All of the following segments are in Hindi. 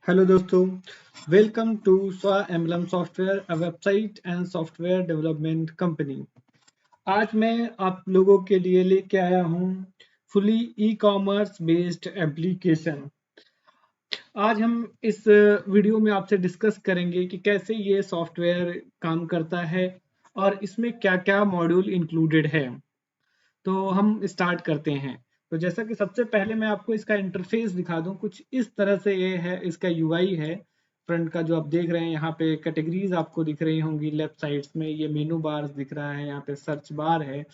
हेलो दोस्तों, वेलकम टू स्वा emblem software, a website and software development company. आज मैं आप लोगों के लिए लेके आया हूँ fully e commerce based application. आज हम इस वीडियो में आपसे डिस्कस करेंगे कि कैसे ये सॉफ्टवेयर काम करता है और इसमें क्या-क्या मॉड्यूल इंक्लूडेड है। तो हम स्टार्ट करते हैं। तो जैसा कि सबसे पहले मैं आपको इसका इंटरफेस दिखा दूं, कुछ इस तरह से ये है, इसका यूआई है फ्रंट का जो आप देख रहे हैं। यहाँ पे कैटेगरीज आपको दिख रही होंगी, लेफ्ट साइड्स में ये मेनू बार्स दिख रहा है, यहाँ पे सर्च बार है।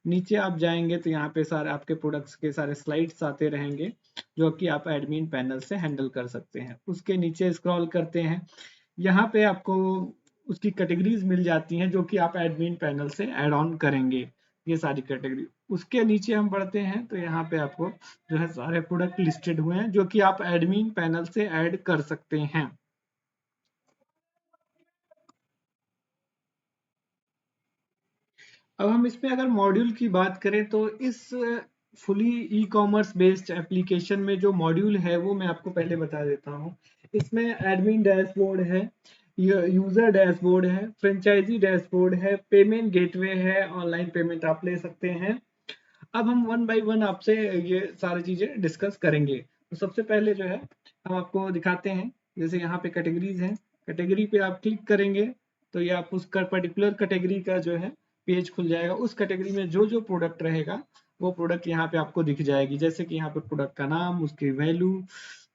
नीचे आप जाएंगे तो यहाँ पे सारे आपके प्रोडक्ट्स के सारे स्लाइड्स आते रहेंगे जो कि आप एडमिन पैनल से हैंडल कर सकते हैं। उसके नीचे स्क्रॉल करते हैं, यहाँ पे आपको उसकी कैटेगरीज मिल जाती हैं जो कि आप एडमिन पैनल से ऐड ऑन करेंगे, ये सारी कैटेगरी। उसके नीचे हम बढ़ते हैं तो यहाँ पे आपको जो है सारे प्रोडक्ट लिस्टेड हुए हैं जो कि आप एडमिन पैनल से ऐड कर सकते हैं। अब हम इसमें अगर मॉड्यूल की बात करें तो इस fully e commerce based application में जो मॉड्यूल है वो मैं आपको पहले बता देता हूँ। इसमें एडमिन डैशबोर्ड है, यूजर डैशबोर्ड है, फ्रेंचाइजी डैशबोर्ड है, पेमेंट गेटवे है, ऑनलाइन पेमेंट आप ले सकते हैं। अब हम वन बाय वन आपसे ये सारी चीजें डिस्कस करेंगे। तो सबसे पहले जो है हम आपको दिखाते हैं, जैसे यहाँ पे कैटेगरीज हैं। कैटेगरी पे आप क्लिक करेंगे तो ये आप उसका पर्टिकुलर कैटेगरी का जो है पेज खुल जाएगा। उस कैटेगरी में जो जो प्रोडक्ट रहेगा वो प्रोडक्ट यहाँ पे आपको दिख जाएगी। जैसे कि यहाँ पे प्रोडक्ट का नाम, उसकी वैल्यू,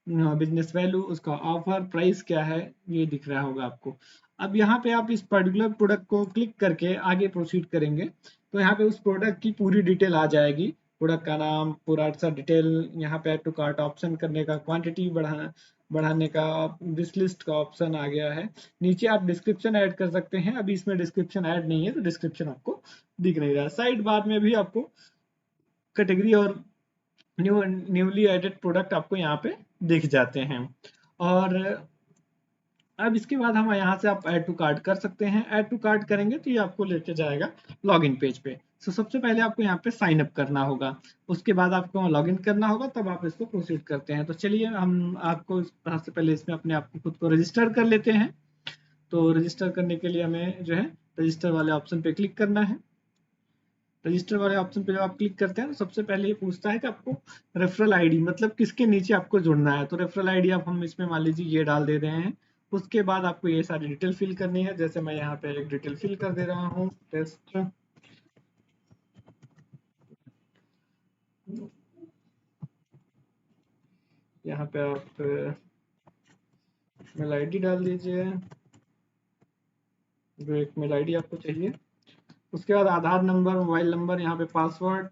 बिजनेस वैल्यू, उसका ऑफर प्राइस क्या है, ये दिख रहा होगा आपको। अब यहाँ पे आप इस पर्टिकुलर प्रोडक्ट को क्लिक करके आगे प्रोसीड करेंगे तो यहाँ पे उस प्रोडक्ट की पूरी डिटेल आ जाएगी। प्रोडक्ट का नाम, पूरा सा डिटेल, यहाँ पे ऐड टू कार्ट ऑप्शन करने का, क्वांटिटी बढ़ाना बढ़ाने का, विश लिस्ट का ऑप्शन आ गया है। नीचे आप डिस्क्रिप्शन ऐड कर सकते हैं। अभी इसमें डिस्क्रिप्शन ऐड नहीं है तो डिस्क्रिप्शन आपको दिख नहीं रहा। साइड बार में भी आपको कैटेगरी और न्यूली एडेड प्रोडक्ट आपको यहाँ पे दिख जाते हैं। और अब इसके बाद हम यहाँ से आप ऐड टू कार्ट कर सकते हैं। ऐड टू कार्ट करेंगे तो ये आपको लेके जाएगा लॉगिन पेज पे। तो सबसे पहले आपको यहाँ पे साइन अप करना होगा, उसके बाद आपको लॉगिन करना होगा, तब आप इसको प्रोसीड करते हैं। तो चलिए हम आपको सबसे पहले इसमें अपने आप को खुद को रजिस्टर कर लेते हैं। तो रजिस्टर करने के लिए हमें जो है रजिस्टर वाले ऑप्शन पे क्लिक करना है। रजिस्टर वाले ऑप्शन पे जब आप क्लिक करते हैं तो सबसे पहले ये पूछता है कि आपको रेफरल आईडी, मतलब किसके नीचे आपको जुड़ना है। तो रेफरल आईडी आप हम इसमें मान लीजिए ये डाल दे रहे हैं। उसके बाद आपको ये सारी डिटेल फिल करनी है। जैसे मैं यहाँ पे एक डिटेल फिल कर दे रहा हूँ, टेस्ट। यहाँ पे आप मेल आईडी डाल दीजिए, जो एक मेल आईडी आपको चाहिए। उसके बाद आधार नंबर, मोबाइल नंबर, यहाँ पे पासवर्ड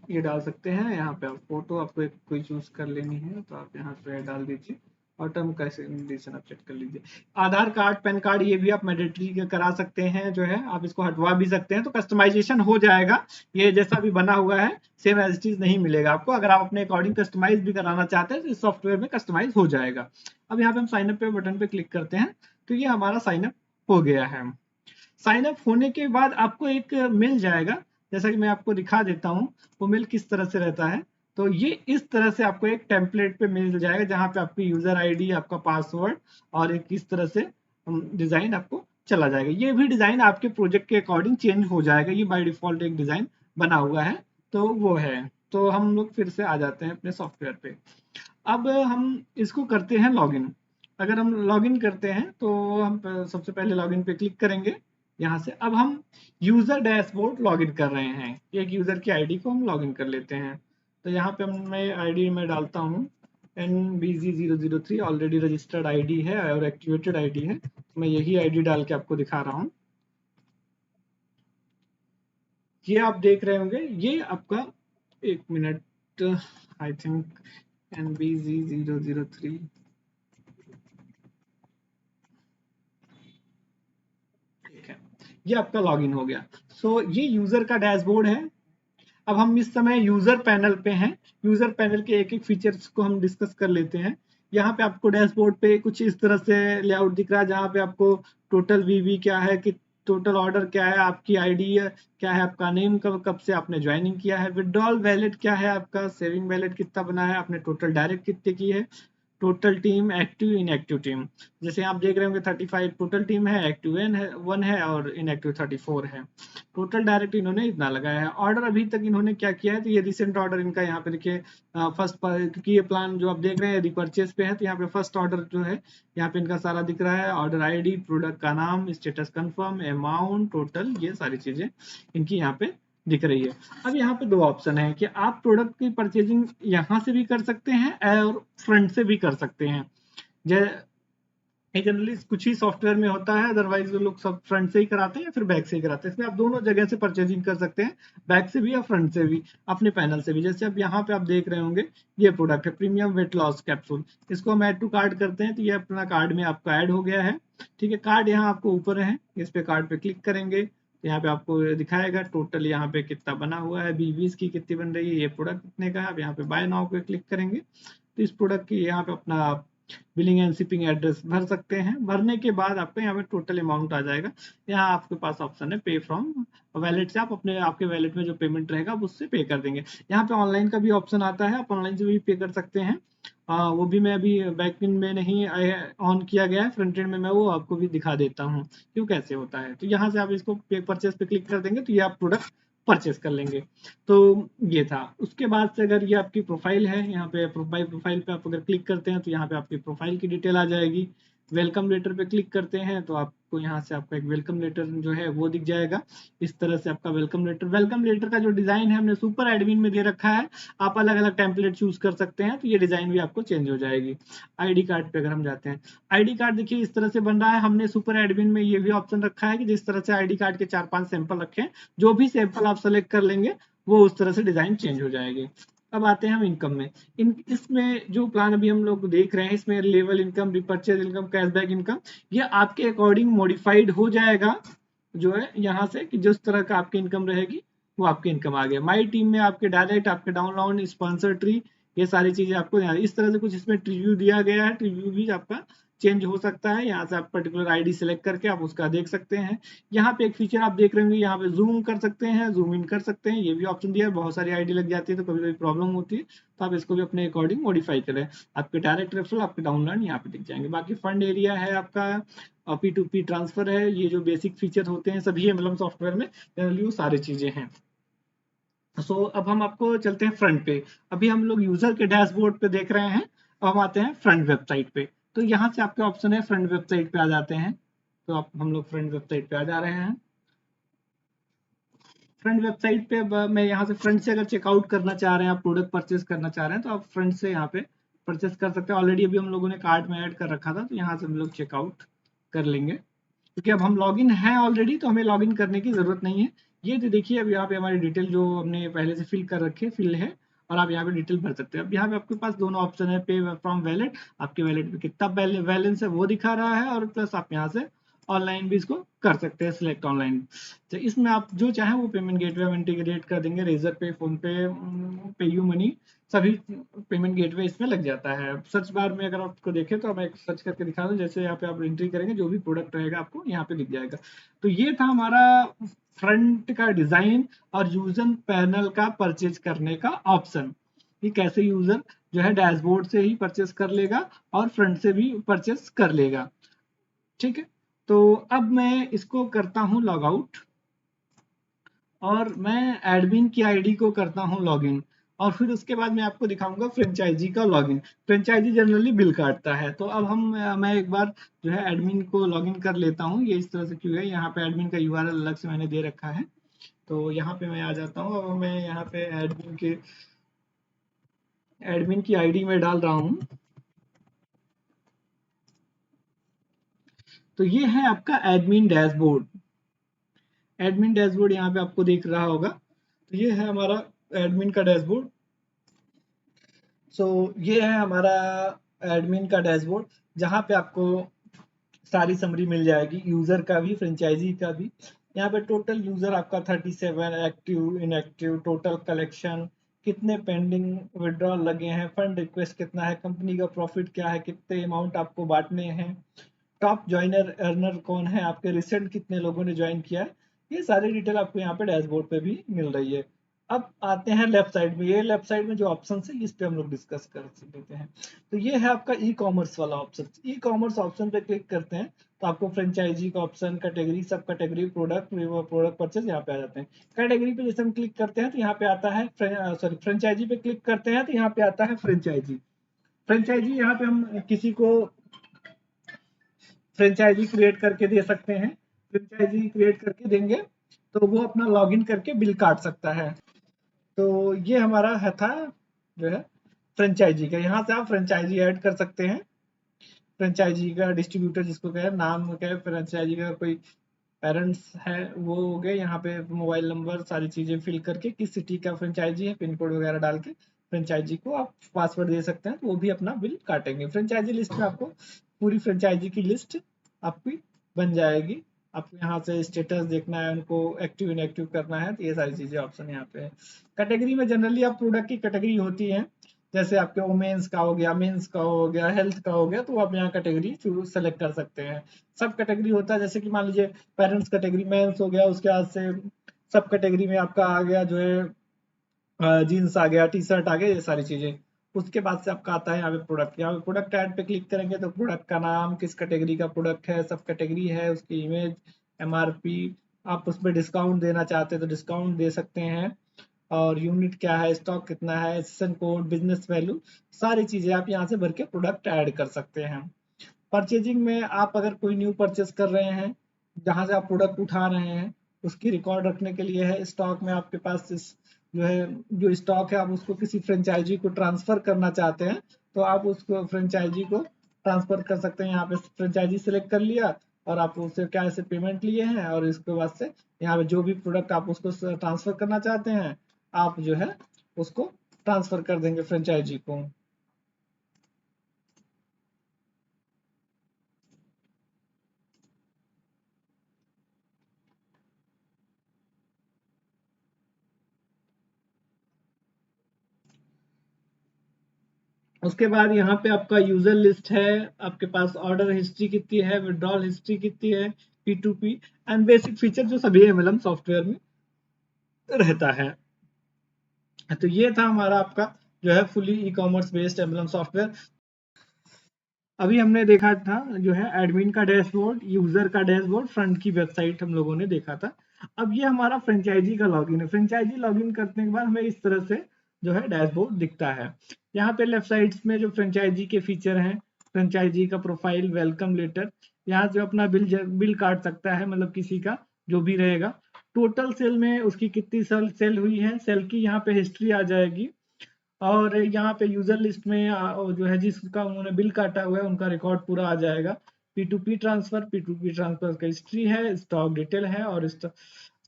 ये डाल सकते हैं। यहाँ पे आप फोटो आपको एक कोई चूज कर लेनी है तो आप यहाँ पे डाल दीजिए, और टर्म का कंडीशन आप सेट कर लीजिए। आधार कार्ड, पैन कार्ड ये भी आप मैंडेटरी करा सकते हैं, जो है आप इसको हटवा भी सकते हैं तो कस्टमाइजेशन हो जाएगा। ये जैसा भी बना हुआ है सेम एज इट इज नहीं मिलेगा आपको। अगर आप अपने अकॉर्डिंग कस्टमाइज भी कराना चाहते हैं तो इस सॉफ्टवेयर में कस्टमाइज हो जाएगा। अब यहाँ पे हम साइन अप पे बटन पे क्लिक करते हैं तो ये हमारा साइन अप हो गया है। साइन अप होने के बाद आपको एक मिल जाएगा, जैसा कि मैं आपको दिखा देता हूँ वो मिल किस तरह से रहता है। तो ये इस तरह से आपको एक टेम्पलेट पे मिल जाएगा जहाँ पे आपकी यूजर आईडी, आपका पासवर्ड और एक इस तरह से डिजाइन आपको चला जाएगा। ये भी डिजाइन आपके प्रोजेक्ट के अकॉर्डिंग चेंज हो जाएगा। ये बाय डिफॉल्ट एक डिजाइन बना हुआ है तो वो है। तो हम लोग फिर से आ जाते हैं अपने सॉफ्टवेयर पे। अब हम इसको करते हैं लॉगिन। अगर हम लॉगिन करते हैं तो हम सबसे पहले लॉगिन पे क्लिक करेंगे। यहाँ से अब हम यूजर डैशबोर्ड लॉगिन कर रहे हैं, एक यूजर की आईडी को हम लॉगिन कर लेते हैं। तो यहाँ पे मैं आईडी में डालता हूँ NBZ003, ऑलरेडी रजिस्टर्ड आईडी है और एक्टिवेटेड आईडी है, तो मैं यही आईडी डाल के आपको दिखा रहा हूँ। ये आप देख रहे होंगे, ये आपका, एक मिनट, आई थिंक NBZ003, ठीक है, ये आपका लॉगिन हो गया। सो ये यूजर का डैशबोर्ड है। अब हम इस समय यूजर पैनल पे हैं। यूजर पैनल के एक एक फीचर्स को हम डिस्कस कर लेते हैं। यहाँ पे आपको डैशबोर्ड पे कुछ इस तरह से लेआउट दिख रहा है जहाँ पे आपको टोटल वीवी क्या है कि टोटल ऑर्डर क्या है, आपकी आईडी क्या है, आपका नेम, कब कब से आपने ज्वाइनिंग किया है, विड्रॉल वैलेट क्या है आपका, सेविंग वैलेट कितना बना है, आपने टोटल डायरेक्ट कितने की है, total team, active inactive team. जैसे आप देख रहे होंगे 35 टोटल टीम है, एक्टिव वन है और इनएक्टिव 34 है। टोटल डायरेक्ट इन्होंने इतना लगाया है। ऑर्डर अभी तक इन्होंने क्या किया है, तो ये रिसेंट ऑर्डर इनका यहाँ पे देखिए फर्स्ट, क्योंकि ये प्लान जो आप देख रहे हैं रिपर्चेज पे है, तो यहाँ पे फर्स्ट ऑर्डर जो है यहाँ पे इनका सारा दिख रहा है, ऑर्डर आईडी, प्रोडक्ट का नाम, स्टेटस कंफर्म, अमाउंट, टोटल, ये सारी चीजें इनकी यहाँ पे दिख रही है। अब यहाँ पे दो ऑप्शन है कि आप प्रोडक्ट की परचेजिंग यहाँ से भी कर सकते हैं और फ्रंट से भी कर सकते हैं। जनरली कुछ ही सॉफ्टवेयर में होता है, अदरवाइज वो लोग सब फ्रंट से ही कराते हैं या फिर बैक से ही कराते हैं। इसमें आप दोनों जगह से परचेजिंग कर सकते हैं, बैक से भी या फ्रंट से भी, अपने पैनल से भी। जैसे अब यहाँ पे आप देख रहे होंगे ये प्रोडक्ट है प्रीमियम वेट लॉस कैप्सूल, इसको हम ऐड टू कार्ड करते हैं तो ये अपना कार्ड में आपका ऐड हो गया है। ठीक है, कार्ड यहाँ आपको ऊपर है, इस पे कार्ड पे क्लिक करेंगे तो यहाँ पे आपको दिखाएगा टोटल यहाँ पे कितना बना हुआ है, बीबीज की कितनी बन रही है, ये प्रोडक्ट कितने का है। आप यहाँ पे बाय नाउ पे क्लिक करेंगे तो इस प्रोडक्ट की यहाँ पे अपना बिलिंग एंड शिपिंग एड्रेस भर सकते हैं। भरने के बाद आपको यहाँ पे टोटल अमाउंट आ जाएगा। यहाँ आपके पास ऑप्शन है पे फ्रॉम वैलेट से, आप अपने आपके वैलेट में जो पेमेंट रहेगा आप उससे पे कर देंगे। यहाँ पे ऑनलाइन का भी ऑप्शन आता है, आप ऑनलाइन से भी पे कर सकते हैं। वो भी मैं अभी बैक एंड में नहीं ऑन किया गया है, फ्रंट एंड में मैं वो आपको भी दिखा देता हूँ क्यों कैसे होता है। तो यहाँ से आप इसको पे परचेस पे क्लिक कर देंगे तो ये आप प्रोडक्ट परचेस कर लेंगे। तो ये था। उसके बाद से अगर ये आपकी प्रोफाइल है, यहाँ पे प्रोफाइल पे आप अगर क्लिक करते हैं तो यहाँ पे आपकी प्रोफाइल की डिटेल आ जाएगी। वेलकम लेटर पे क्लिक करते हैं तो आपको यहाँ से आपका एक वेलकम लेटर जो है वो दिख जाएगा। इस तरह से आपका वेलकम लेटर का जो डिजाइन है हमने सुपर एडमिन में दे रखा है, आप अलग अलग टेम्पलेट चूज कर सकते हैं तो ये डिजाइन भी आपको चेंज हो जाएगी। आईडी कार्ड पे अगर हम जाते हैं, आईडी कार्ड देखिए इस तरह से बन रहा है। हमने सुपर एडमिन में ये भी ऑप्शन रखा है कि जिस तरह से आईडी कार्ड के 4-5 सैंपल रखे हैं, जो भी सैंपल आप सेलेक्ट कर लेंगे वो उस तरह से डिजाइन चेंज हो जाएगी। अब आते हैं हम इनकम में। इसमें जो प्लान अभी हम लोग देख रहे हैं, इसमें level income, repurchase income, cashback income, ये आपके अकॉर्डिंग मॉडिफाइड हो जाएगा जो है यहाँ से, कि जिस तरह का आपकी इनकम रहेगी वो आपकी इनकम आ गया। माई टीम में आपके डायरेक्ट, आपके डाउनलोड, स्पॉन्सर ट्री, ये सारी चीजें आपको इस तरह से कुछ इसमें ट्रीव्यू दिया गया है। ट्रीव्यू भी आपका चेंज हो सकता है, यहाँ से आप पर्टिकुलर आईडी सेलेक्ट करके आप उसका देख सकते हैं। यहाँ पे एक फीचर आप देख रहे होंगे, यहाँ पे जूम कर सकते हैं, जूम इन कर सकते हैं, ये भी ऑप्शन दिया है। बहुत सारी आईडी लग जाती है तो कभी कभी प्रॉब्लम होती है, तो आप इसको भी अपने अकॉर्डिंग मॉडिफाई करें। आपके डायरेक्ट रेफरल, आपके डाउनलोड यहाँ पे दिख जाएंगे। बाकी फंड एरिया है आपका, P2P ट्रांसफर है, ये जो बेसिक फीचर होते हैं सभी एमएलएम सॉफ्टवेयर में जनरली वो सारी चीजें हैं। अब हम आपको चलते हैं फ्रंट पे। अभी हम लोग यूजर के डैशबोर्ड पे देख रहे हैं, अब हम आते हैं फ्रंट वेबसाइट पे। तो यहाँ से आपके ऑप्शन है फ्रंट वेबसाइट पे आ जाते हैं। तो आप हम लोग फ्रंट वेबसाइट पे आ जा रहे हैं। फ्रंट वेबसाइट पे मैं यहाँ से फ्रंट से अगर चेकआउट करना चाह रहे हैं, आप प्रोडक्ट परचेज करना चाह रहे हैं तो आप फ्रंट से यहाँ पे परचेज कर सकते हैं। ऑलरेडी अभी हम लोगों ने कार्ट में ऐड कर रखा था तो यहाँ से हम लोग चेकआउट कर लेंगे, क्योंकि अब हम लॉगिन है ऑलरेडी तो हमें लॉगिन करने की जरूरत नहीं है। ये तो देखिए अब यहाँ पे हमारी डिटेल जो हमने पहले से फिल कर रखी है फिल है, और आप यहाँ पे डिटेल भर सकते हैं। अब यहाँ पे आपके पास दोनों ऑप्शन है, पे फ्रॉम वैलेट, आपके वैलेट में कितना बैलेंस है वो दिखा रहा है, और प्लस आप यहाँ से ऑनलाइन भी इसको कर सकते हैं, सिलेक्ट ऑनलाइन। तो इसमें आप जो चाहें वो पेमेंट गेटवे में इंटीग्रेट कर देंगे, रेजर पे, फोन पे, पेयू मनी, सभी पेमेंट गेटवे इसमें लग जाता है। सर्च बार में अगर आपको देखें तो मैं सर्च करके दिखा दूं, जैसे यहाँ पे आप एंट्री करेंगे जो भी प्रोडक्ट रहेगा आपको यहाँ पे दिख जाएगा। तो ये था हमारा फ्रंट का डिजाइन और यूजर पैनल का परचेज करने का ऑप्शन, कि कैसे यूजर जो है डैशबोर्ड से ही परचेस कर लेगा और फ्रंट से भी परचेस कर लेगा। ठीक है, तो अब मैं इसको करता हूं लॉग आउट और मैं एडमिन की आईडी को करता हूं लॉगिन, और फिर उसके बाद मैं आपको दिखाऊंगा फ्रेंचाइजी का लॉगिन। फ्रेंचाइजी जनरली बिल काटता है, तो अब मैं एक बार जो है एडमिन को लॉगिन कर लेता हूं। ये इस तरह से क्यों है, यहाँ पे एडमिन का यूआरएल अलग से मैंने दे रखा है, तो यहाँ पे मैं आ जाता हूँ। अब मैं यहाँ पे एडमिन की आईडी में डाल रहा हूँ। तो ये है आपका एडमिन डैशबोर्ड। एडमिन डैशबोर्ड यहाँ पे आपको दिख रहा होगा, तो ये है हमारा एडमिन का डैशबोर्ड। ये है हमारा एडमिन का डैशबोर्ड, जहाँ पे आपको सारी समरी मिल जाएगी, यूजर का भी, फ्रेंचाइजी का भी। यहाँ पे टोटल यूजर आपका 37, एक्टिव, इनएक्टिव, टोटल कलेक्शन, कितने पेंडिंग विड्रॉल लगे हैं, फंड रिक्वेस्ट कितना है, कंपनी का प्रॉफिट क्या है, कितने अमाउंट आपको बांटने हैं, टॉप ज्वाइनर अर्नर कौन है, आपके रिसेंट कितने लोगों ने ज्वाइन किया है, ये सारी डिटेल आपको यहाँ पे डैशबोर्ड पे भी मिल रही है। अब आते हैं लेफ्ट साइड में, ये लेफ्ट साइड में जो ऑप्शन है इस पे हम लोग डिस्कस कर लेते हैं। तो ये है आपका ई कॉमर्स वाला ऑप्शन। ई कॉमर्स ऑप्शन पे क्लिक करते हैं तो आपको फ्रेंचाइजी का ऑप्शन, कैटेगरी, सब कैटेगरी, प्रोडक्ट परचेज यहाँ पे आ जाते हैं। कैटेगरी पे जैसे हम क्लिक करते हैं तो यहाँ पे आता है सॉरी फ्रेंचाइजी पे क्लिक करते हैं तो यहाँ पे आता है फ्रेंचाइजी। फ्रेंचाइजी यहाँ पे हम किसी को फ्रेंचाइजी क्रिएट करके दे सकते हैं। फ्रेंचाइजी क्रिएट करके देंगे तो वो अपना लॉगिन करके बिल काट सकता है। तो ये हमारा है था जो है फ्रेंचाइजी का। यहाँ से आप फ्रेंचाइजी ऐड कर सकते हैं। फ्रेंचाइजी का डिस्ट्रीब्यूटर जिसको कहे, नाम कहे, फ्रेंचाइजी का कोई पेरेंट्स है वो हो गए, यहाँ पे मोबाइल नंबर सारी चीजें फिल करके किस सिटी का फ्रेंचाइजी है, पिन कोड वगैरह डाल के फ्रेंचाइजी को आप पासवर्ड दे सकते हैं तो वो भी अपना बिल काटेंगे। फ्रेंचाइजी लिस्ट में आपको पूरी फ्रेंचाइजी की लिस्ट आपकी बन जाएगी। आपको यहाँ से स्टेटस देखना है, उनको एक्टिव इनएक्टिव करना है, तो ये सारी चीजें ऑप्शन यहाँ पे है। कैटेगरी में जनरली आप प्रोडक्ट की कैटेगरी होती है, जैसे आपके वुमेन्स का हो गया, मेंस का हो गया, हेल्थ का हो गया, तो आप यहाँ कैटेगरी सेलेक्ट कर सकते हैं। सब कैटेगरी होता है, जैसे कि मान लीजिए पेरेंट्स कैटेगरी मेंस हो गया, उसके बाद से सब कैटेगरी में आपका आ गया जो है जीन्स आ गया, टी शर्ट आ गया, ये सारी चीजें। उसके बाद से आपका आता है यहाँ पे प्रोडक्ट। यहाँ पे प्रोडक्ट ऐड पे क्लिक करेंगे तो प्रोडक्ट का नाम, किस कैटेगरी का प्रोडक्ट है, सब कैटेगरी है, उसकी इमेज, एमआरपी, आप उस पर डिस्काउंट देना चाहते हैं तो डिस्काउंट दे सकते हैं, और यूनिट क्या है, स्टॉक कितना है, सेशन कोड, बिजनेस वैल्यू, सारी चीजें आप यहाँ से भर के प्रोडक्ट ऐड कर सकते हैं। परचेजिंग में आप अगर कोई न्यू परचेज कर रहे हैं, जहां से आप प्रोडक्ट उठा रहे हैं, उसकी रिकॉर्ड रखने के लिए है। स्टॉक में आपके पास जो है जो स्टॉक है आप उसको किसी फ्रेंचाइजी को ट्रांसफर करना चाहते हैं तो आप उसको फ्रेंचाइजी को ट्रांसफर कर सकते हैं। यहाँ पे फ्रेंचाइजी सेलेक्ट कर लिया और आप उससे क्या ऐसे पेमेंट लिए हैं, और इसके बाद से यहाँ पे जो भी प्रोडक्ट आप उसको ट्रांसफर करना चाहते हैं आप जो है उसको ट्रांसफर कर देंगे फ्रेंचाइजी को। उसके बाद यहाँ पे आपका यूजर लिस्ट है, आपके पास ऑर्डर हिस्ट्री कितनी है, विड्रॉल हिस्ट्री कितनी है, P2P एंड बेसिक फीचर जो सभी MLM सॉफ्टवेयर में रहता है। तो ये था हमारा आपका जो है fully e commerce based MLM software. अभी हमने देखा था जो है एडमिन का डैशबोर्ड, यूजर का डैशबोर्ड, फ्रंट की वेबसाइट हम लोगों ने देखा था। अब ये हमारा फ्रेंचाइजी का लॉगिन है। फ्रेंचाइजी लॉगिन करने के बाद हमें इस तरह से जो है डैशबोर्ड दिखता है। यहाँ पे लेफ्ट साइड में जो फ्रेंचाइजी के फीचर हैं, फ्रेंचाइजी का प्रोफाइल, वेलकम लेटर, यहाँ से अपना बिल काट सकता है, मतलब किसी का जो भी रहेगा। टोटल सेल में उसकी कितनी सेल हुई है, सेल की यहाँ पे हिस्ट्री आ जाएगी। और यहाँ पे यूजर लिस्ट में जो है जिसका उन्होंने बिल काटा हुआ है उनका रिकॉर्ड पूरा आ जाएगा। P2P ट्रांसफर का हिस्ट्री है, स्टॉक डिटेल है, और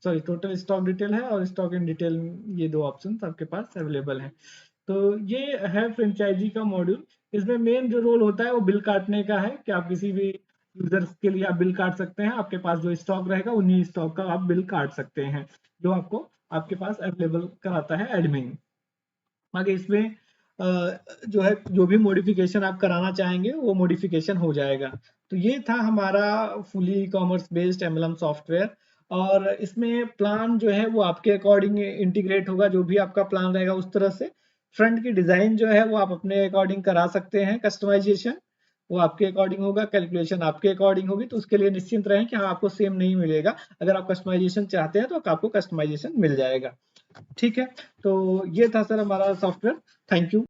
सॉरी टोटल स्टॉक डिटेल है, और स्टॉक इन डिटेल, ये दो ऑप्शन आपके पास अवेलेबल है। तो ये है फ्रेंचाइजी का मॉड्यूल। इसमें मेन जो रोल होता है वो बिल काटने का है, कि आप किसी भी यूजर्स के लिए आप बिल काट सकते हैं। आपके पास जो स्टॉक रहेगा उन्हीं स्टॉक का आप बिल काट सकते हैं, जो आपको आपके पास अवेलेबल कराता है एडमिन। आगे इसमें जो है जो भी मॉडिफिकेशन आप कराना चाहेंगे वो मॉडिफिकेशन हो जाएगा। तो ये था हमारा fully commerce based MLM software. और इसमें प्लान जो है वो आपके अकॉर्डिंग इंटीग्रेट होगा, जो भी आपका प्लान रहेगा उस तरह से। फ्रंट की डिजाइन जो है वो आप अपने अकॉर्डिंग करा सकते हैं, कस्टमाइजेशन वो आपके अकॉर्डिंग होगा, कैलकुलेशन आपके अकॉर्डिंग होगी। तो उसके लिए निश्चिंत रहें कि हाँ आपको सेम नहीं मिलेगा। अगर आप कस्टमाइजेशन चाहते हैं तो आपको कस्टमाइजेशन मिल जाएगा। ठीक है, तो ये था सर हमारा सॉफ्टवेयर। Thank you.